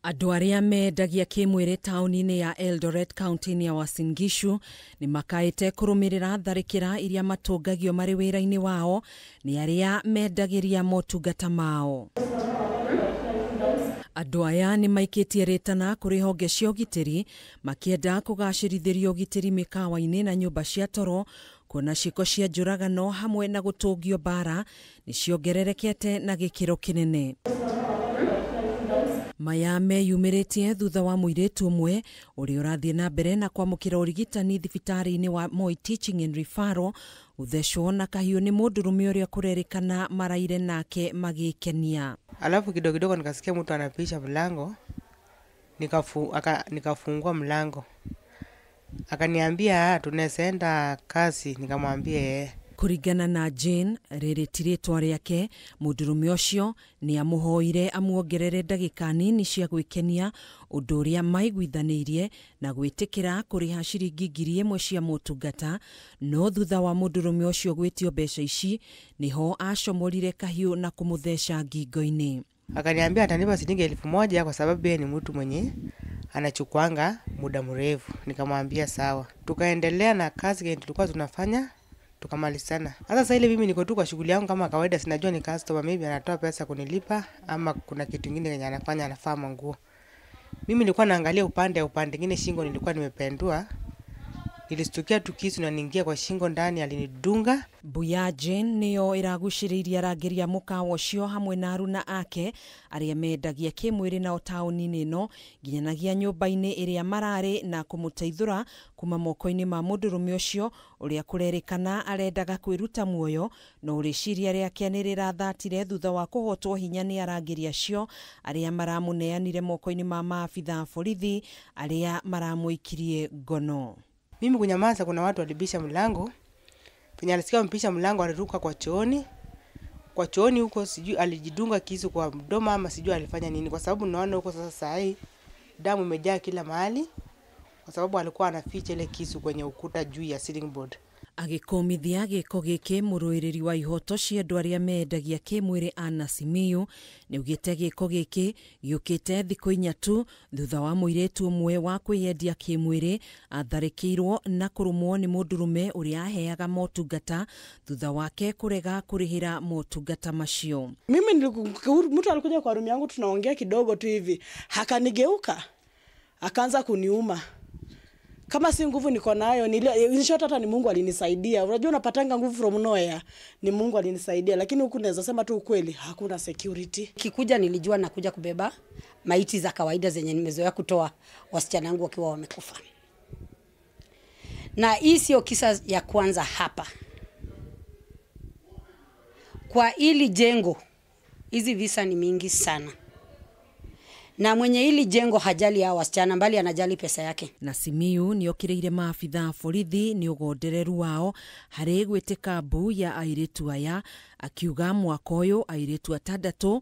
Andũ arĩa mendagia kĩmwĩrĩ taũni-inĩ ya Eldoret kaunti-inĩ ya Uasin Gishu nĩ makaĩte kũrũmĩrĩra tharĩkĩra iria matũngagio marĩ wĩra-inĩ wao nĩ arĩa mendagĩria motungata mao. Andũ aya nĩ maikĩtie rĩtana kũrĩ honge cia ũgitĩri makĩenda kũgacĩrithĩrio ũgitĩri mĩkawa-inĩ na nyũmba cia toro, kuona ciĩko cia njũragano hamwe na gũtũngio bara nĩ ciongererekete na gĩkĩro kĩnene. Maya meyumĩrĩtie thutha wa mũirĩtu ũmwe ũrĩa ũrathiĩ na mbere na kwamũkĩra ũrigitani thibitarĩ-inĩ wa Moi Teaching and Referral gũthecwo na kahiũ nĩ mũndũrũme ũrĩa kũrerĩkana maraire nake magĩkenia. Alafu kidogo nikasikia mtu anapisha mlango, nikafungua mlango. Akaniambia tunaweza enda kazi, nikamwambia Kũringana na Jane, rĩrĩ ti rĩtwa rĩake, mũndũrũme ũcio nĩ amũhoire amuongerere ndagĩka nini cia gwĩkenia, ũndũ ũrĩa maiguithanĩirie na gwĩtĩkĩra kũrĩha ciringi 1,000 cia motungata, no thutha wa mũndũrũme ũcio gwĩtio mbeca ici nĩho acomorire kahiũ na kũmũtheca ngingo-inĩ. Akaniambia atanipa shilingi 1,000 kwa sababu yeye ni mtu mwenye anachukuanga muda mrefu. Nikamwambia sawa. Tukaendelea na kazi tulikuwa tunafanya. Tukamalizana. Sasa ile mimi niko tu kwa shughuli yangu kama kawaida, sinajua ni customer maybe anatoa pesa kunilipa ama kuna kitu kingine yenye anafanya, anafaa manguo. Mimi nilikuwa naangalia upande mwingine, shingo nilikuwa nimependua. Nilistukia tu kisu na niingia kwa shingo ndani, alinidunga. Buya Jane nĩyo ĩragucĩrĩirie arangĩri a mũkawa ũcio hamwe na aruna ake arĩa mendagia kĩmwĩrĩ na taũni-inĩ ĩno nginyanagia nyũmba-inĩ ĩrĩa mararĩ na kũmũteithũra kuma moko-inĩ ma mũndũrũme ũcio ũrĩa kũrerĩkana arendaga kwĩruta muoyo, no rĩciria rĩake nĩ rĩrathatire thutha wa kũhotwo hinya nĩ arangĩri acio arĩa maramũneanire moko-inĩ ma maabitha a borithi arĩa maramũikirie ngono. Mimi kunyamaza, kuna watu walibisha mlango. Penye alisikia wampisha mlango aliruka kwa chooni. Kwa chooni huko sijui alijidunga kisu kwa mdomo ama sijui alifanya nini, kwa sababu naona huko sasa hii damu imejaa kila mahali, kwa sababu alikuwa anaficha ile kisu kwenye ukuta juu ya ceiling board. Agĩkũmithia gĩko gĩkĩ, mũrũĩrĩri wa ihoto cia andũ arĩa mendagia kĩmwĩrĩ Anna Simiyu nĩaugĩte gĩko gĩkĩ gĩũkĩte thikũ 4 tu thutha wa mũirĩtu ũmwe wa kwĩyendia kĩmwĩrĩ atharĩkĩirwo na kũrũmwo nĩ mũndũrũme ũrĩa aheaga motungata thutha wake kũrega kũrĩhĩra motungata macio. Mimi mtu alikuja kwa room yangu, tunaongea kidogo tu hivi, hakanigeuka akaanza kuniuma. Kama si nguvu niko nayo, nilishota hata ni Mungu alinisaidia. Unajua unapatanga nguvu from nowhere, ni Mungu alinisaidia, lakini huku naweza sema tu ukweli, hakuna security. Kikuja nilijua nakuja kubeba maiti za kawaida zenye nimezoea kutoa wasichana wangu wakiwa wamekufa. Na hii sio kisa ya kwanza hapa. Kwa hili jengo, hizi visa ni mingi sana. Na mwenye hili jengo hajali hao wasichana, mbali anajali pesa yake. Na Simiyu nĩokĩrĩire maabitha a borithi nĩ ũgondereru wao harĩ gwĩtĩka mbu ya airĩtu aya, akiuga mwaka ũyũ airĩtu 6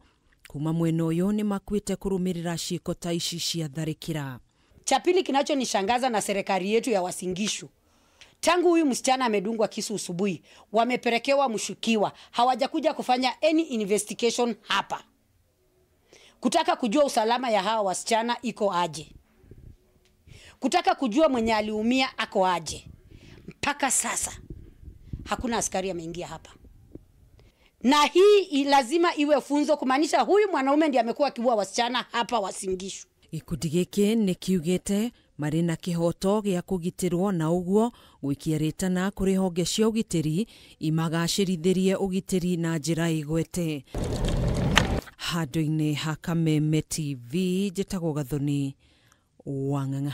kuma mwena ũyũ nĩ makuĩte kũrũmĩrĩra ciĩko ta ici cia tharĩkĩra. Cha pili kinachonishangaza na serikali yetu ya Uasin Gishu, tangu huyu msichana amedungwa kisu usubuhi, wamepelekewa mshukiwa, hawajakuja kufanya any investigation hapa kutaka kujua usalama ya hawa wasichana iko aje, kutaka kujua mwenye aliumia ako aje. Mpaka sasa hakuna askari ameingia hapa, na hii lazima iwe funzo, kumaanisha huyu mwanaume ndiye amekuwa akiua wasichana hapa Uasin Gishu. Gĩkundi gĩkĩ nĩ kiugĩte marĩ na kĩhoto gĩa kũgitĩrwo, na ũguo gũikia rĩtana kũrĩ honge cia ũgitĩri imagacĩrithĩrie ũgitĩri na njĩra ĩgwete. Handũ-inĩ ha Kameme TV, njĩtagwo Gathoni Wang'ang'a.